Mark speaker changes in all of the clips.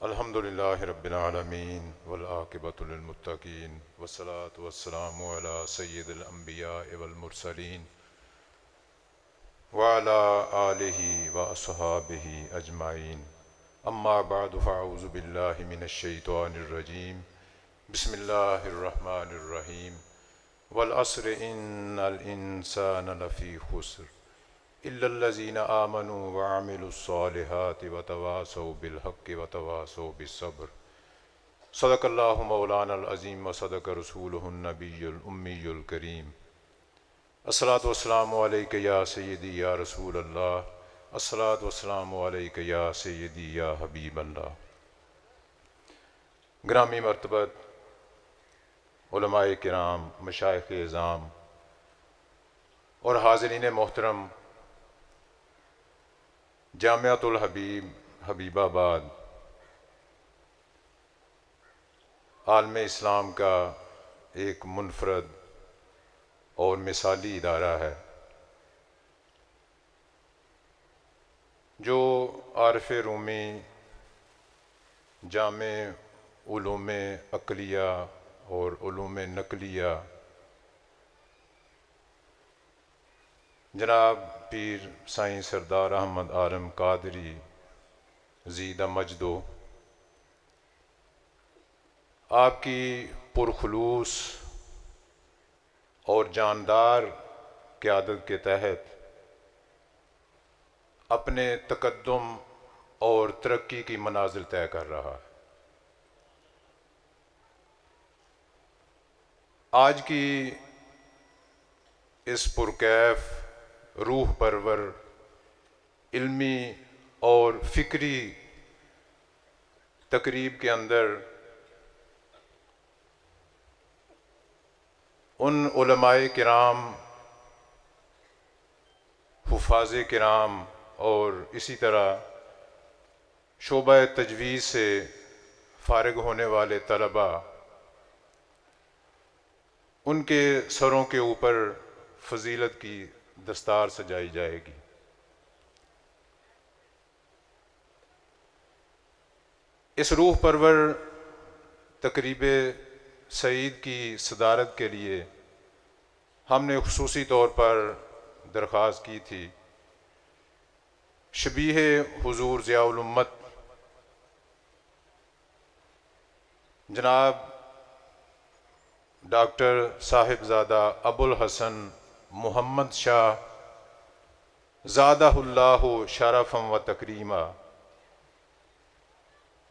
Speaker 1: अल्हम्दुलिल्लाहि रब्बिल आलमीन वल आक़िबतु लिल मुत्तक़ीन वस्सलातु वस्सलामु अला सय्यिदिल अंबिया वल मुरसलीन व अला आलिहि व अस्हाबिहि अजमाइन अम्मा बअदु फ़अऊज़ु बिल्लाहि मिनश शैतानिर रजीम बिस्मिल्लाहिर रहमानिर रहीम वल अस्र इन्नल इंसाना लफ़ी खुस्र इल्लल्लज़ीना आमनू व अमिलुस्सॉलिहाति व तवासौ बिल हक़्क़ि व तवासौ बिस्सब्र। सदक़ल्लाहु मौलानल अज़ीम व सदक़ रसूलुहुन नबियुल उम्मियुल करीम। अस्सलातु वस्सलामु अलैका या सय्यदी या रसूलल्लाह, अस्सलातु वस्सलामु अलैका या सय्यदी या हबीबल्लाह। ग्रामी मर्तबत उलमाए किराम, मशाइख़ इज़ाम और हाज़रीन मोहतरम, जामिअतुल हबीब हबीबाबाद आलम इस्लाम का एक मुनफरद और मिसाली इदारा है जो आरिफ रूमी जामे उलूम अक़लिया और उलूम नक़लिया जनाब पीर साईं सरदार अहमद आलम कादरी ज़ीदा मजदो आपकी पुरखुलूस और जानदार क़यादत के तहत अपने तक़द्दुम और तरक्की की मनाज़िल तय कर रहा है। आज की इस पुरकैफ रूह परवर इल्मी और फ़िक्री तकरीब के अंदर उन उलमाए किराम, हुफ़ाज़े किराम और इसी तरह शोबा तजवीज़ से फ़ारिग होने वाले तलबा, उनके सरों के ऊपर फ़जीलत की दस्तार सजाई जाएगी। इस रूह परवर तकरीब सईद की सदारत के लिए हमने खुसूसी तौर पर दरख्वास्त की थी शबीह हुजूर ज़ियाउल उम्मत जनाब डॉक्टर साहिबजादा अबुल हसन मोहम्मद शाह ज़ादहुल्लाहु शरफ़म व तकरीमा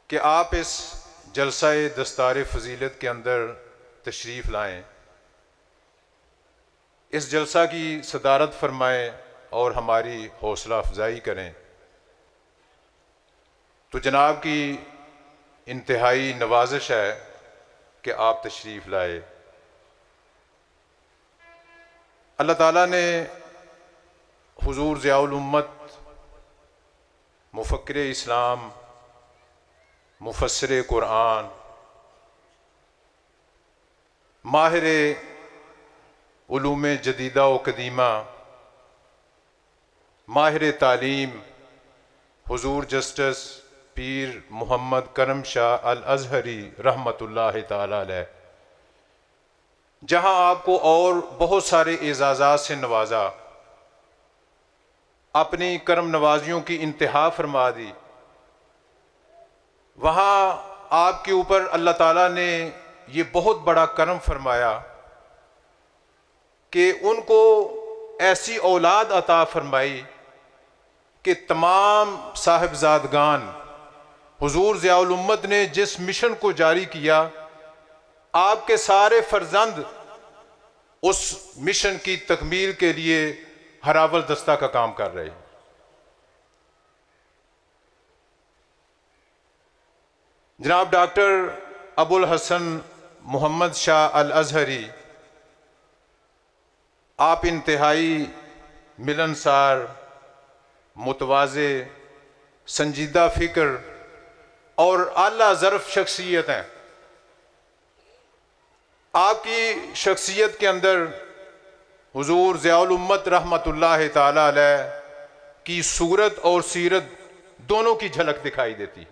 Speaker 1: कि आप इस जलसाए दस्तार फ़जीलत के अंदर तशरीफ़ लाएँ, इस जलसा की सदारत फरमाएँ और हमारी हौसला अफजाई करें। तो जनाब की इंतहाई नवाजिश है कि आप तशरीफ़ लाए। अल्लाह ताला ने हुजूर ज़ियाउल उम्मत, मुफ़क्किर इस्लाम, मुफस्सिर कुरान, माहिर उलूम जदीदा व कदीमा, माहिर तालीम हुजूर जस्टिस पीर मोहम्मद करम शाह अल अज़हरी रहमतुल्लाहि ताला अलैह, जहाँ आपको और बहुत सारे एजाज़ात से नवाजा, अपनी करम नवाजियों की इंतहा फरमा दी, वहाँ आपके ऊपर अल्लाह ताला ने ये बहुत बड़ा करम फरमाया कि उनको ऐसी औलाद अता फरमाई कि तमाम साहिबजादगान, हुजूर ज़ियाउल उम्मत ने जिस मिशन को जारी किया, आपके सारे फर्जंद उस मिशन की तकमील के लिए हरावल दस्ता का काम कर रहे हैं। जनाब डॉक्टर अबुल हसन मोहम्मद शाह अल अज़हरी, आप इंतहाई मिलनसार, मुतवाज़े, संजीदा फ़िक्र और आला ज़र्फ़ शख्सियत हैं। आपकी शख्सियत के अंदर हुजूर ज़ियाउल उम्मत रहमतुल्लाहि ताला अलैह की सूरत और सीरत दोनों की झलक दिखाई देती।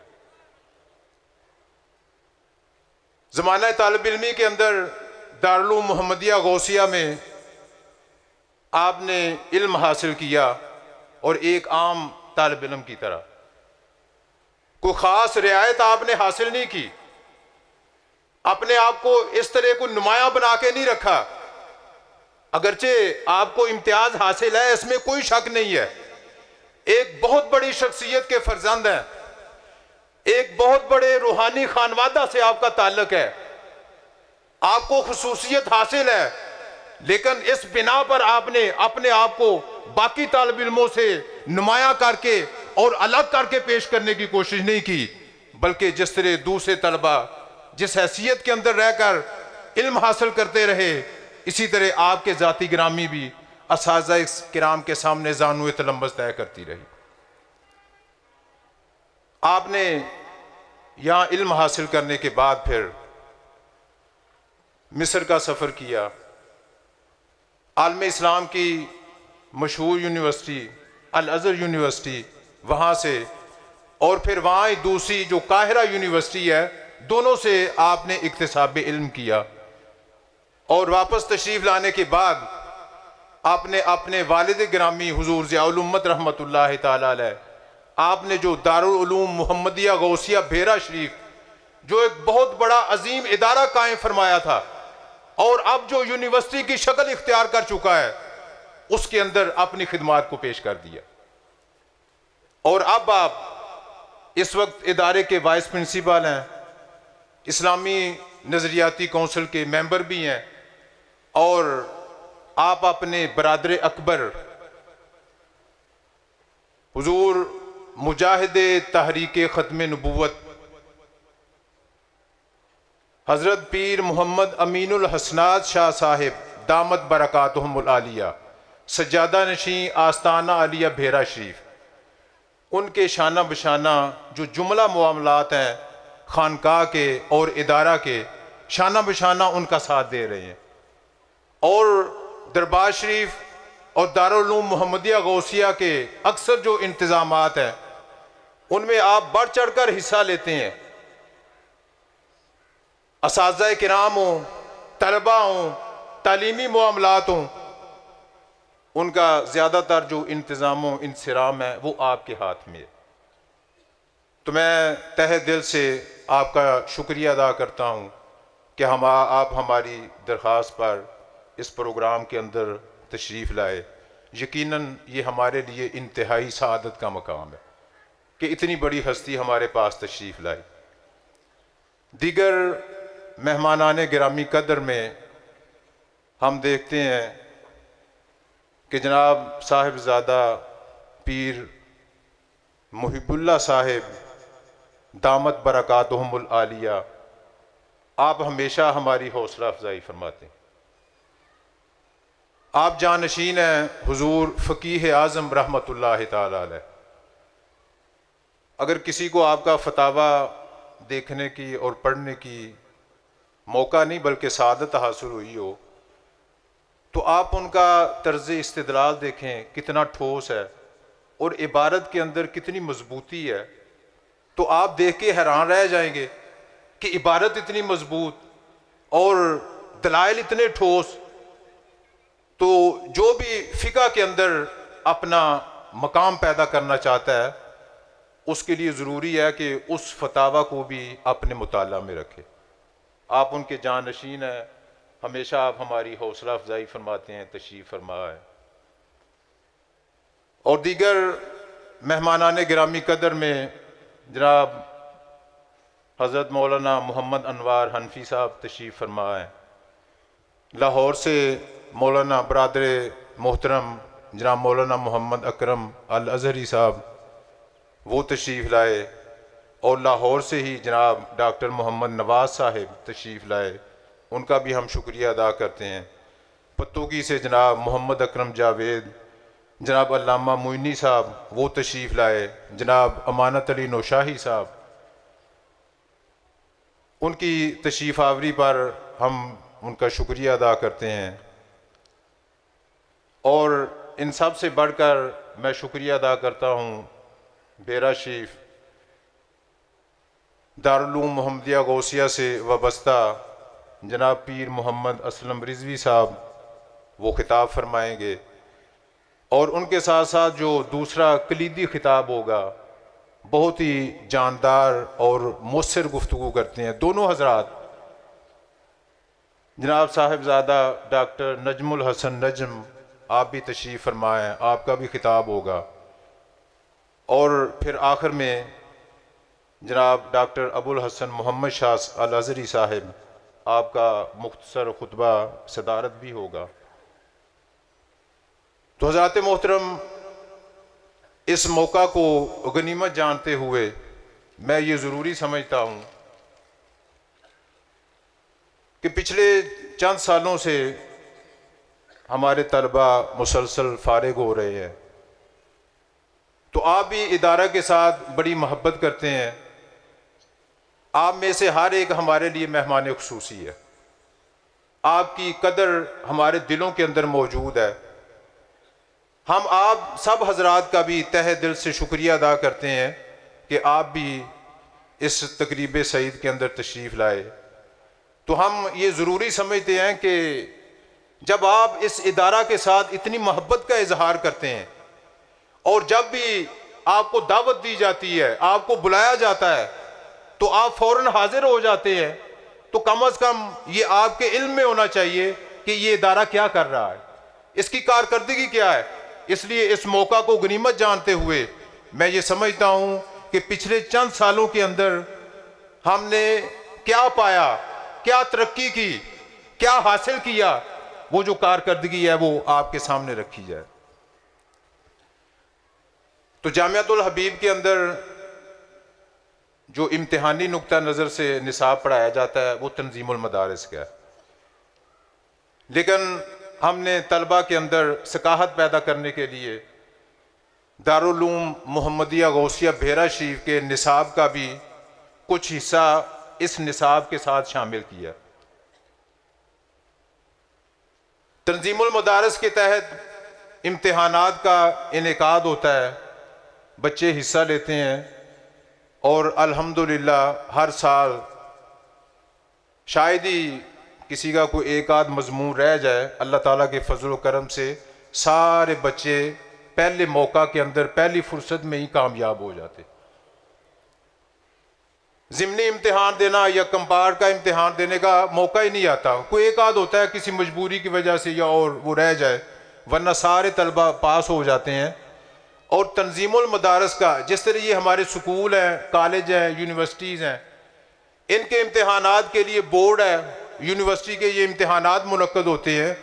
Speaker 1: ज़माना तालिब इल्मी के अंदर दारुल उलूम मुहम्मदिया गौसिया में आपने इल्म हासिल किया और एक आम तालिब इल्म की तरह, कोई ख़ास रियायत आपने हासिल नहीं की, अपने आप को इस तरह को नुमाया बना के नहीं रखा। अगरचे आपको इम्तियाज हासिल है, इसमें कोई शक नहीं है, एक बहुत बड़ी शख्सियत के फर्जंद हैं, एक बहुत बड़े रूहानी खानवादा से आपका ताल्लुक है, आपको खुसूसियत हासिल है, लेकिन इस बिना पर आपने अपने आप को बाकी तालिब इल्मों से नुमाया करके और अलग करके पेश करने की कोशिश नहीं की, बल्कि जिस तरह दूसरे तलबा जिस हैसियत के अंदर रहकर इल्म हासिल करते रहे, इसी तरह आपके ज़ाती गिरामी भी असातिज़ा किराम के सामने ज़ानुए तलम्बस तय करती रही। आपने यहाँ इल्म हासिल करने के बाद फिर मिस्र का सफ़र किया, आलम इस्लाम की मशहूर यूनिवर्सिटी अल अज़हर यूनिवर्सिटी वहाँ से, और फिर वहाँ एक दूसरी जो काहिरा यूनिवर्सिटी है, दोनों से आपने इक्तिसाब इल्म किया। और वापस तशरीफ़ लाने के बाद आपने अपने वालिद गिरामी हुजूर ज़ियाउल उम्मत रहमतुल्लाह तआला अलैह, आपने जो दारुल उलूम मुहम्मदिया गौसिया भेरा शरीफ, जो एक बहुत बड़ा अजीम इदारा कायम फरमाया था और अब जो यूनिवर्सिटी की शक्ल इख्तियार कर चुका है, उसके अंदर अपनी खिदमात को पेश कर दिया। और अब आप इस वक्त इदारे के वाइस प्रिंसिपल हैं, इस्लामी नज़रियाती कौंसिल के मेंबर भी हैं, और आप अपने बरादर अकबर हुजूर मुजाहिद तहरीक ख़त्म नबूवत हज़रत पीर मोहम्मद अमीनुल हसनात शाह साहिब दामत बरकातुहुमुल आलिया सज्जादा नशीं आस्ताना आलिया भेरा शरीफ, उनके शाना बशाना जो जुमला मामलात हैं खानकाह के और इदारा के, शाना बशाना उनका साथ दे रहे हैं। और दरबार शरीफ और दारुल उलूम मुहम्मदिया गौसिया के अक्सर जो इंतज़ामात हैं उनमें आप बढ़ चढ़ कर हिस्सा लेते हैं। असातिज़ा किराम हों, तलबा हों, तालीमी मामलात हों, उनका ज़्यादातर जो इंतज़ाम इंसराम है वो आपके हाथ में है। तो मैं तहे दिल से आपका शुक्रिया अदा करता हूँ कि आप हमारी दरख्वास्त पर इस प्रोग्राम के अंदर तशरीफ़ लाए। यकीनन ये हमारे लिए इंतहाई सआदत का मकाम है कि इतनी बड़ी हस्ती हमारे पास तशरीफ़ लाई। दीगर मेहमानाने गिरामी कदर में हम देखते हैं कि जनाब साहिबजादा पीर मुहिबुल्लाह साहिब दामत बरकातुहुमुल आलिया, आप हमेशा हमारी हौसला अफजाई फरमाते हैं। आप जानशीन हैं हुजूर फ़कीह आज़म रहमतुल्लाह तआला अलैह। अगर किसी को आपका फतावा देखने की और पढ़ने की मौका नहीं बल्कि सादत हासिल हुई हो, तो आप उनका तर्ज़ इस्तिदलाल देखें कितना ठोस है और इबारत के अंदर कितनी मजबूती है। तो आप देख के हैरान रह जाएंगे कि इबारत इतनी मजबूत और दलाइल इतने ठोस। तो जो भी फ़िक़्ह के अंदर अपना मकाम पैदा करना चाहता है, उसके लिए ज़रूरी है कि उस फतावा को भी अपने मुताला में रखे। आप उनके जानशीन हैं, हमेशा आप हमारी हौसला अफजाई फरमाते हैं, तशरीफ़ फरमा है। और दीगर मेहमानाने गिरामी कदर में जनाब हज़रत मौलाना मोहम्मद अनवार हनफी साहब तशरीफ़ फरमा है। लाहौर से मौलाना बरादर मोहतरम जनाब मौलाना मोहम्मद अकरम अल अज़हरी साहब वो तशरीफ़ लाए, और लाहौर से ही जनाब डॉक्टर मोहम्मद नवाज साहिब तशरीफ़ लाए, उनका भी हम शुक्रिया अदा करते हैं। पत्तोगी से जनाब मोहम्मद अकरम जावेद, जनाब अल्लामा मुइनी साहब वो तशरीफ़ लाए, जनाब अमानत अली नौशाही साहब, उनकी तशरीफ़ आवरी पर हम उनका शुक्रिया अदा करते हैं। और इन सब से बढ़कर मैं शुक्रिया अदा करता हूँ बेरा शरीफ दारुल उलूम मोहम्मदिया गौसिया से वाबस्ता जनाब पीर मोहम्मद असलम रिजवी साहब वो खिताब फरमाएंगे, और उनके साथ साथ जो दूसरा कलीदी खिताब होगा बहुत ही जानदार और मुस्सिर गुफ्तगू करते हैं दोनों हजरात, जनाब साहिबजादा डॉक्टर नजमुल हसन नजम, आप भी तशरीफ़ फरमाएँ, आपका भी खिताब होगा। और फिर आखिर में जनाब डॉक्टर अबुल हसन मोहम्मद शाह अल अज़हरी साहिब, आपका मुख्तसर खुतबा सदारत भी होगा। तो हज़रात मोहतरम, इस मौका को गनीमत जानते हुए मैं ये ज़रूरी समझता हूँ कि पिछले चंद सालों से हमारे तलबा मुसलसल फारिग हो रहे हैं, तो आप भी इदारा के साथ बड़ी मोहब्बत करते हैं। आप में से हर एक हमारे लिए मेहमान खुसूसी है, आपकी कदर हमारे दिलों के अंदर मौजूद है। हम आप सब हजरात का भी तहे दिल से शुक्रिया अदा करते हैं कि आप भी इस तकरीब सईद के अंदर तशरीफ़ लाए। तो हम ये ज़रूरी समझते हैं कि जब आप इस इदारा के साथ इतनी मोहब्बत का इजहार करते हैं और जब भी आपको दावत दी जाती है, आपको बुलाया जाता है, तो आप फ़ौरन हाजिर हो जाते हैं, तो कम अज़ कम ये आपके इल्म में होना चाहिए कि ये इदारा क्या कर रहा है, इसकी कारकर्दगी क्या है। इसलिए इस मौका को गनीमत जानते हुए मैं ये समझता हूँ कि पिछले चंद सालों के अंदर हमने क्या पाया, क्या तरक्की की, क्या हासिल किया, वो जो कारकर्दगी है वो आपके सामने रखी जाए। तो जामियातुल हबीब के अंदर जो इम्तिहानी नुक्ता नज़र से निसाब पढ़ाया जाता है वो तंजीमुल मदारिस का है, लेकिन हमने तलबा के अंदर सकाहत पैदा करने के लिए दारुल उलूम मोहम्मदिया गौसिया भेरा शरीफ के निसाब का भी कुछ हिस्सा इस निसाब के साथ शामिल किया। तंजीमुल मदारिस के तहत इम्तिहानात का इनेकाद होता है, बच्चे हिस्सा लेते हैं और अल्हम्दुलिल्लाह हर साल शायद ही किसी का कोई एक आध मजमून रह जाए, अल्लाह ताला के फजल व करम से सारे बच्चे पहले मौका के अंदर पहली फुर्सत में ही कामयाब हो जाते। ज़िमनी इम्तिहान देना या कंपार्ट का इम्तिहान देने का मौका ही नहीं आता, कोई एक आध होता है किसी मजबूरी की वजह से या और वो रह जाए, वरना सारे तलबा पास हो जाते हैं। और तंजीमुल मदारस का जिस तरह ये हमारे स्कूल हैं, कॉलेज हैं, यूनिवर्सिटीज़ हैं, इनके इम्तिहानात के लिए बोर्ड है, यूनिवर्सिटी के ये इम्तिहानात मुनक्कद होते हैं,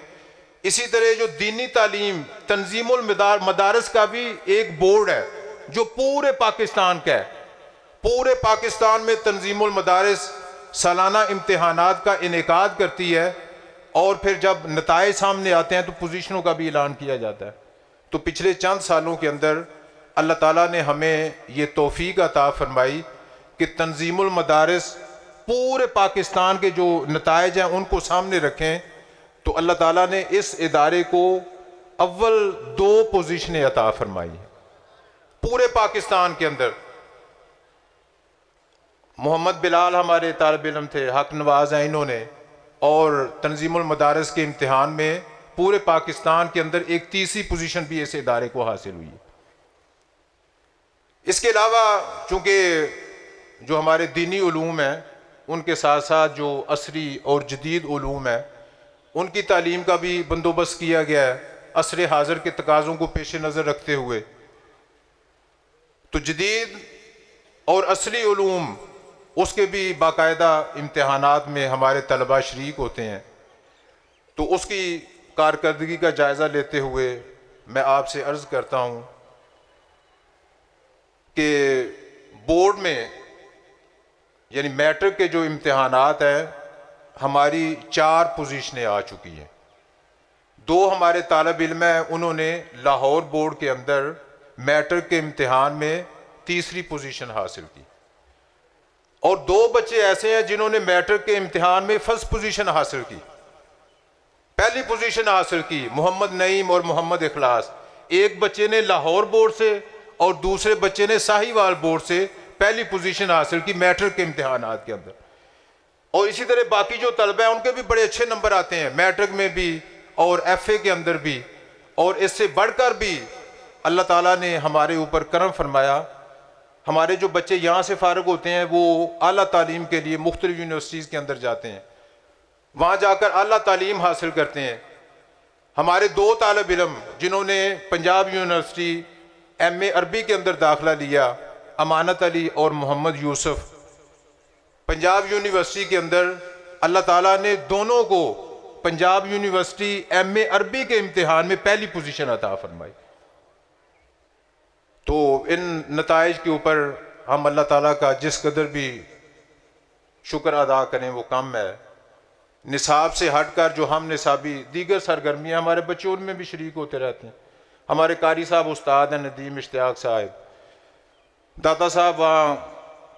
Speaker 1: इसी तरह जो दीनी तालीम तंजीमुल मदारस का भी एक बोर्ड है जो पूरे पाकिस्तान का है। पूरे पाकिस्तान में तंजीमुल मदारिस सालाना इम्तिहानात का इनेकाद करती है और फिर जब नताए सामने आते हैं तो पोजीशनों का भी ऐलान किया जाता है। तो पिछले चंद सालों के अंदर अल्लाह ताला ने हमें ये तौफीक अता फरमाई कि तंजीमुल मदारिस पूरे पाकिस्तान के जो नताइज हैं उनको सामने रखें, तो अल्लाह ताला ने इस इदारे को अव्वल 2 पोजीशनें अता फरमाई हैं पूरे पाकिस्तान के अंदर। मोहम्मद बिलाल हमारे तालिब इल्म थे, हक नवाज हैं इन्होंने, और तंजीमुल मदारिस के इम्तिहान में पूरे पाकिस्तान के अंदर एक तीसरी पोजीशन भी इस इदारे को हासिल हुई। इसके अलावा चूँकि जो हमारे दीनी उलूम हैं उनके साथ साथ जो असरी और जदीद उलूम है उनकी तालीम का भी बंदोबस्त किया गया है असर हाज़िर के तकाज़ों को पेश नज़र रखते हुए। तो जदीद और असली उलूम उसके भी बाकायदा इम्तिहानात में हमारे तलबा शरीक होते हैं। तो उसकी कारकर्दगी का जायज़ा लेते हुए मैं आपसे अर्ज़ करता हूँ कि बोर्ड में यानी मैट्रिक के जो इम्तिहानात हैं हमारी 4 पोजीशनें आ चुकी हैं। 2 हमारे तालिब इल्म हैं, उन्होंने लाहौर बोर्ड के अंदर मैट्रिक के इम्तिहान में तीसरी पोजीशन हासिल की, और 2 बच्चे ऐसे हैं जिन्होंने मैट्रिक के इम्तिहान में फर्स्ट पोजीशन हासिल की, पहली पोजीशन हासिल की, मोहम्मद नईम और मोहम्मद इखलास। एक बच्चे ने लाहौर बोर्ड से और दूसरे बच्चे ने साहिवाल बोर्ड से पहली पोजीशन हासिल की मैट्रिक के इम्तिहानात के अंदर। और इसी तरह बाकी जो तलबा हैं उनके भी बड़े अच्छे नंबर आते हैं मैट्रिक में भी और FA के अंदर भी। और इससे बढ़कर भी अल्लाह ताला ने हमारे ऊपर करम फरमाया, हमारे जो बच्चे यहाँ से फारिग होते हैं वो आला तालीम के लिए मुख्तलिफ यूनिवर्सिटीज़ के अंदर जाते हैं, वहाँ जाकर आला तालीम हासिल करते हैं। हमारे 2 तालिब इल्म जिन्होंने पंजाब यूनिवर्सिटी MA अरबी के अंदर दाखिला लिया, अमानत अली और मोहम्मद यूसुफ, पंजाब यूनिवर्सिटी के अंदर अल्लाह ताला ने दोनों को पंजाब यूनिवर्सिटी MA अरबी के इम्तिहान में पहली पोजीशन अता फरमाई। तो इन नताइज के ऊपर हम अल्लाह ताला का जिस कदर भी शुक्र अदा करें वो कम है। निसाब से हटकर जो हम निसाबी दीगर सरगर्मियाँ हमारे बच्चे उनमें भी शरीक होते रहते हैं। हमारे कारी साहब उस्ताद हैं नदीम इश्तियाक साहब, दाता साहब वहाँ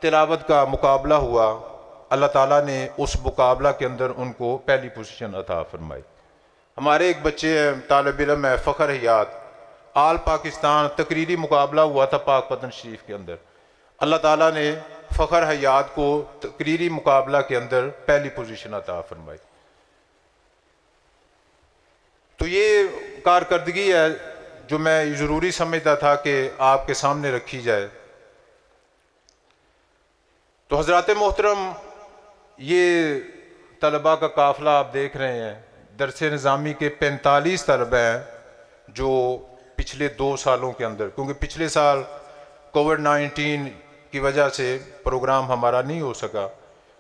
Speaker 1: तिलावत का मुकाबला हुआ, अल्लाह ताला ने उस मुकाबला के अंदर उनको पहली पोजीशन अता फरमाई। हमारे एक बच्चे हैं तालिब इल्म है फ़खर हयात, आल पाकिस्तान तकरीरी मुकाबला हुआ था पाक पतन शरीफ के अंदर, अल्लाह ताला ने फ़खर हयात को तकरीरी मुकाबला के अंदर पहली पोजीशन अता फरमाई। तो ये कारकर्दगी है जो मैं ज़रूरी समझता था कि आपके सामने रखी जाए। तो हज़रात मोहतरम, ये तलबा का काफ़िला आप देख रहे हैं, दरसे निज़ामी के 45 तलबा हैं जो पिछले 2 सालों के अंदर, क्योंकि पिछले साल कोविड-19 की वजह से प्रोग्राम हमारा नहीं हो सका,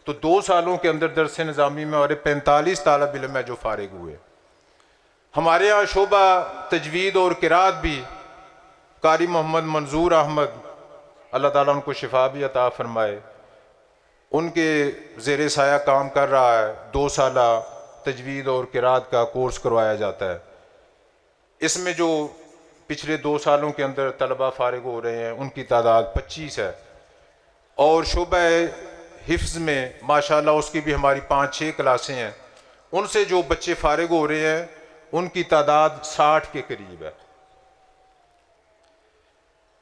Speaker 1: तो 2 सालों के अंदर दरसे निज़ामी में हमारे 45 तालिब इल्म है जो फारिग हुए। हमारे यहाँ शोबा तजवीद और किरात भी कारी मोहम्मद मंजूर अहमद, अल्लाह ताला उनको शिफा भी अता फरमाए, उनके ज़ेरे साया काम कर रहा है। 2 साला तजवीद और किरात का कोर्स करवाया जाता है। इसमें जो पिछले 2 सालों के अंदर तलबा फारिग हो रहे हैं उनकी तादाद 25 है। और शोबा हिफ्ज़ में माशाल्लाह उसकी भी हमारी 5-6 क्लासें हैं, उनसे जो बच्चे फारिग हो रहे हैं उनकी तादाद 60 के करीब है।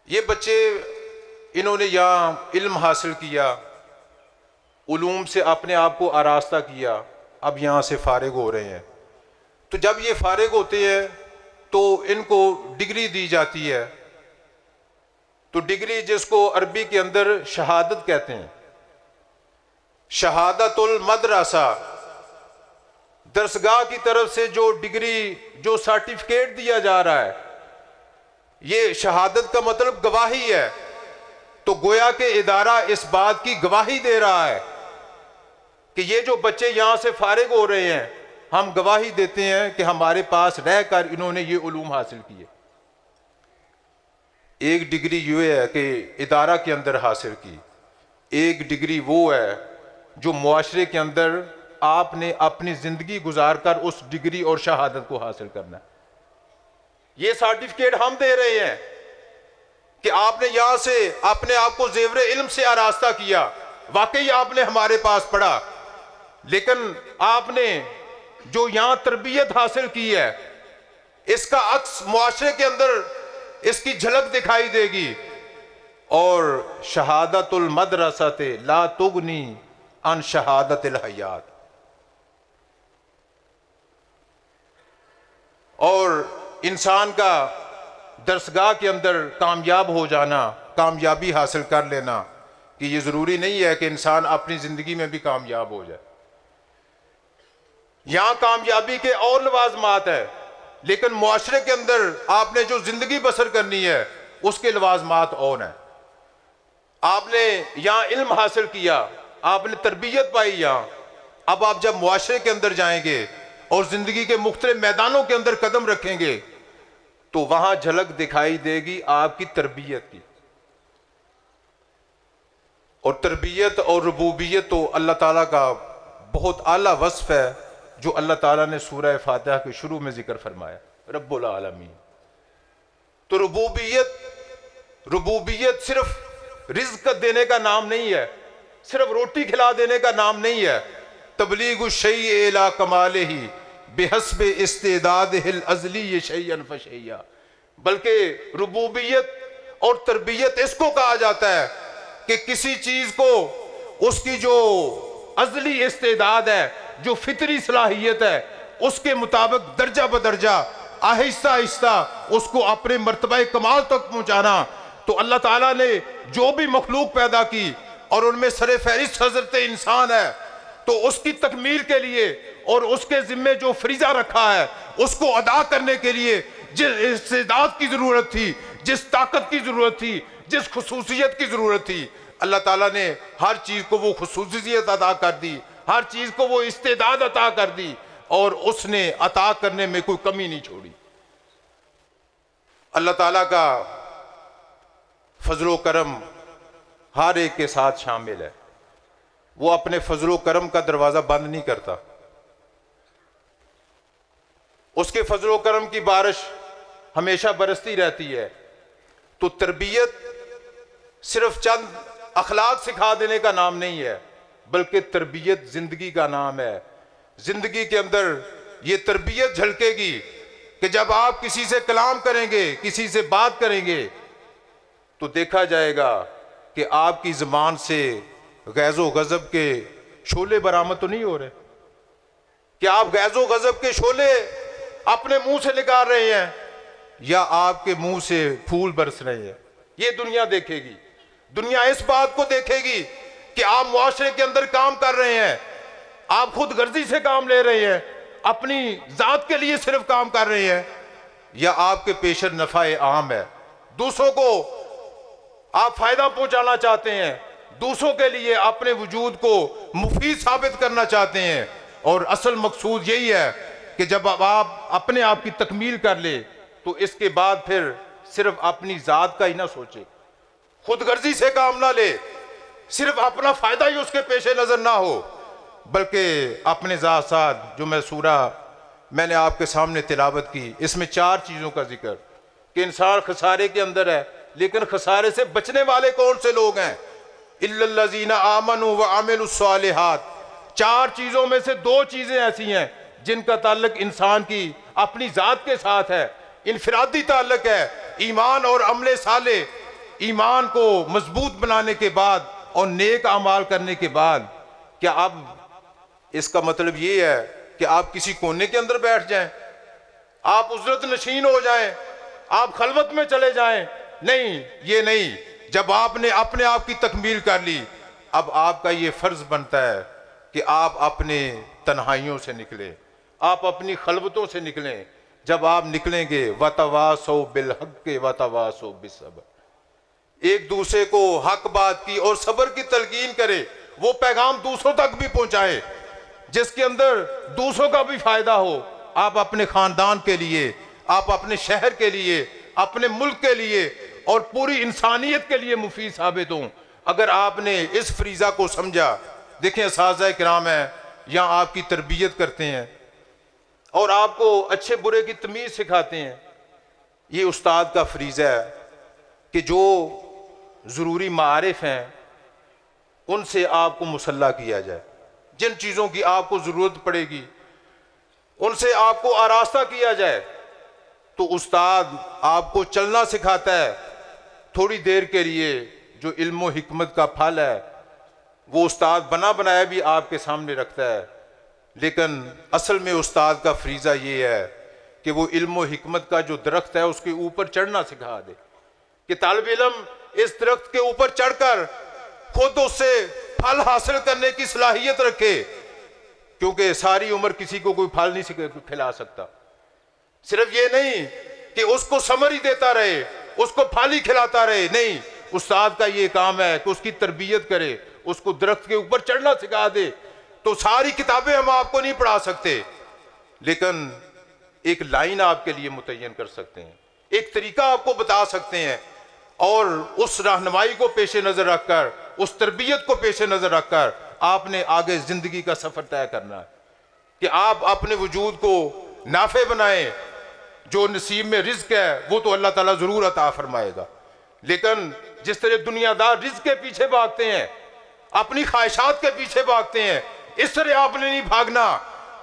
Speaker 1: ये बच्चे इन्होंने यहाँ इल्म हासिल किया, उलूम से अपने आप को आरास्ता किया, अब यहाँ से फारिग हो रहे हैं। तो जब ये फारिग होते हैं तो इनको डिग्री दी जाती है। तो डिग्री जिसको अरबी के अंदर शहादत कहते हैं, शहादतुल मदरसा, दरसगाह की तरफ से जो डिग्री जो सर्टिफिकेट दिया जा रहा है, ये शहादत का मतलब गवाही है। तो गोया के इदारा इस बात की गवाही दे रहा है कि ये जो बच्चे यहां से फारिग हो रहे हैं, हम गवाही देते हैं कि हमारे पास रहकर इन्होंने ये उलूम हासिल किए। एक डिग्री ये है कि इदारा के अंदर हासिल की, एक डिग्री वो है जो मुआशरे के अंदर आपने अपनी जिंदगी गुजारकर उस डिग्री और शहादत को हासिल करना है। ये सर्टिफिकेट हम दे रहे हैं कि आपने यहां से अपने आप को जेवरे इल्म से आरास्ता किया, वाकई आपने हमारे पास पढ़ा, लेकिन आपने जो यहां तरबियत हासिल की है इसका अक्स मुआशरे के अंदर इसकी झलक दिखाई देगी। और शहादतुल मदरसते ला तुगनी अन शहादतिल हयात, और इंसान का दरसगाह के अंदर कामयाब हो जाना, कामयाबी हासिल कर लेना, कि ये ज़रूरी नहीं है कि इंसान अपनी ज़िंदगी में भी कामयाब हो जाए। यहाँ कामयाबी के और लवाजमात है, लेकिन मुआशरे के अंदर आपने जो ज़िंदगी बसर करनी है उसके लवाजमात और हैं। आपने यहाँ इल्म हासिल किया, आपने तरबियत पाई यहाँ, अब आप जब मुआशरे के अंदर जाएंगे और ज़िंदगी के मुख्तलिफ मैदानों के अंदर कदम रखेंगे तो वहाँ झलक दिखाई देगी आपकी तरबियत की। और तरबियत और रुबूबियत तो अल्लाह ताला का बहुत आला वस्फ है जो अल्लाह ताला ने सूरह फातिहा के शुरू में जिक्र फरमाया, रब्बुल आलमीन। तो रुबूबियत सिर्फ रिज़्क देने का नाम नहीं है, सिर्फ रोटी खिला देने का नाम नहीं है। तबलीगु शैइ इला कमालिही बिहस्ब इस्तिदादिहिल अज़ली शैयन फशैया, बल्कि रुबूबियत और तरबियत इसको कहा जाता है
Speaker 2: कि किसी चीज को उसकी जो अजली इस्तेदाद है, जो फितरी सलाहियत है, उसके मुताबिक दर्जा बदर्जा आहिस्ता आहिस्ता उसको अपने मर्तबा कमाल तक पहुंचाना। तो अल्लाह ताला ने जो भी मखलूक पैदा की और उनमें सरे फहरिस्त हजरत इंसान है, तो उसकी तकमील के लिए और उसके जिम्मे जो फरीजा रखा है उसको अदा करने के लिए जिस इस्तेदाद की जरूरत थी, जिस ताकत की जरूरत थी, जिस खुसूसियत की जरूरत थी, अल्लाह ताला ने हर चीज को वो खुसूसियत अदा कर दी, हर चीज को वो इस्तेदाद अता कर दी और उसने अता करने में कोई कमी नहीं छोड़ी। अल्लाह ताला का फजलो करम हर एक के साथ शामिल है। वो अपने फजलो करम का दरवाजा बंद नहीं करता। उसके फजलो करम की बारिश हमेशा बरसती रहती है। तो तरबियत सिर्फ चंद अखलाक सिखा देने का नाम नहीं है, बल्कि तरबियत जिंदगी का नाम है। जिंदगी के अंदर ये तरबियत झलकेगी कि जब आप किसी से कलाम करेंगे, किसी से बात करेंगे, तो देखा जाएगा कि आपकी ज़बान से गैज़ो गज़ब के शोले बरामद तो नहीं हो रहे कि आप गैज़ो गज़ब के शोले अपने मुंह से निकाल रहे हैं या आपके मुंह से फूल बरस रहे हैं। ये दुनिया देखेगी। दुनिया इस बात को देखेगी कि आप मुआशरे के अंदर काम कर रहे हैं, आप खुद गर्जी से काम ले रहे हैं, अपनी जात के लिए सिर्फ काम कर रहे हैं, या आपके पेश नफ़ा आम है, दूसरों को आप फायदा पहुंचाना चाहते हैं, दूसरों के लिए अपने वजूद को मुफीद साबित करना चाहते हैं। और असल मकसूद यही है कि जब आप अपने आप की तकमील कर ले तो इसके बाद फिर सिर्फ अपनी जात का ही ना सोचे, खुद गर्जी से काम ना ले, सिर्फ अपना फायदा ही उसके पेशे नजर ना हो, बल्कि अपने जात साथ जो मैं सूरा मैंने आपके सामने तिलावत की, इसमें 4 चीज़ों का जिक्र कि इंसान खसारे के अंदर है, लेकिन खसारे से बचने वाले कौन से लोग हैं? इल्लल्लज़ीना आमनू व अमिलुस्सालिहात। 4 चीज़ों में से 2 चीज़ें ऐसी हैं जिनका ताल्लुक इंसान की अपनी जात के साथ है, इनफिरादी ताल्लुक है। ईमान और अमले साले, ईमान को मजबूत बनाने के बाद और नेक अमाल करने के बाद, क्या अब इसका मतलब ये है कि आप किसी कोने के अंदर बैठ जाएं, आप उजरत नशीन हो जाएं, आप खलवत में चले जाएं? नहीं, ये नहीं। जब आपने अपने आप की तकमील कर ली, अब आपका ये फर्ज बनता है कि आप अपने तन्हाइयों से निकलें, आप अपनी खलवतों से निकलें। जब आप निकलेंगे, वतवासो बिलहक वतवासो बिसब्र, एक दूसरे को हक बात की और सब्र की तलकीन करे, वो पैगाम दूसरों तक भी पहुंचाए जिसके अंदर दूसरों का भी फायदा हो। आप अपने खानदान के लिए, आप अपने शहर के लिए, अपने मुल्क के लिए और पूरी इंसानियत के लिए मुफीद साबित हों। अगर आपने इस फरीज़ा को समझा, देखें असातिज़ा किराम है, यहाँ आपकी तरबियत करते हैं और आपको अच्छे बुरे की तमीज़ सिखाते हैं। ये उस्ताद का फरीज़ा है कि जो ज़रूरी मारिफ हैं उनसे आपको मुसल्ला किया जाए, जिन चीज़ों की आपको ज़रूरत पड़ेगी उनसे आपको आरास्ता किया जाए। तो उस्ताद आपको चलना सिखाता है, थोड़ी देर के लिए जो इल्म व हिकमत का फल है वो उस्ताद बना बनाया भी आपके सामने रखता है। लेकिन असल में उस्ताद का फरीज़ा ये है कि वो इल्म व हिकमत का जो दरख्त है उसके ऊपर चढ़ना सिखा दे, कि तालिब इल्म इस दरख्त के ऊपर चढ़कर खुद उससे फल हासिल करने की सलाहियत रखे, क्योंकि सारी उम्र किसी को कोई फल नहीं खिला सकता। सिर्फ ये नहीं कि उसको समर ही देता रहे, उसको फल ही खिलाता रहे, नहीं, उस्ताद का ये काम है कि उसकी तरबियत करे, उसको दरख्त के ऊपर चढ़ना सिखा दे। तो सारी किताबें हम आपको नहीं पढ़ा सकते, लेकिन एक लाइन आपके लिए मुतय्यन कर सकते हैं, एक तरीका आपको बता सकते हैं, और उस रहनुमाई को पेश नज़र रखकर, उस तरबियत को पेश नज़र रखकर आपने आगे ज़िंदगी का सफ़र तय करना है कि आप अपने वजूद को नाफे बनाएं। जो नसीब में रिज्क है वो तो अल्लाह ताला ज़रूर अता फरमाएगा, लेकिन जिस तरह दुनियादार रिज्क के पीछे भागते हैं, अपनी ख्वाहिशात के पीछे भागते हैं, इस तरह आपने नहीं भागना,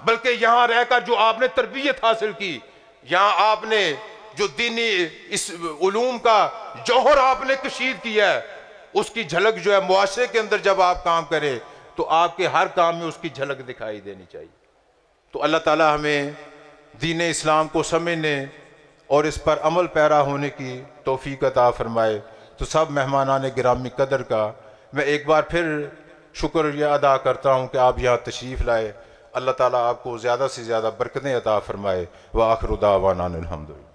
Speaker 2: बल्कि यहाँ रहकर जो आपने तरबियत हासिल की, यहाँ आपने जो दीनी इस उलूम का जौहर आपने कशीद किया है, उसकी झलक जो है मुआशरे के अंदर जब आप काम करें तो आपके हर काम में उसकी झलक दिखाई देनी चाहिए। तो अल्लाह ताला हमें दीन इस्लाम को समझने और इस पर अमल पैरा होने की तौफीक अता फरमाए। तो सब मेहमानान गिरामी कदर का मैं एक बार फिर शुक्रिया अदा करता हूँ कि आप यहाँ तशरीफ़ लाए। अल्लाह ताला आपको ज़्यादा से ज़्यादा बरकतें अता फरमाए। व आखिर दावाना अनिल हम्दुलिल्लाह।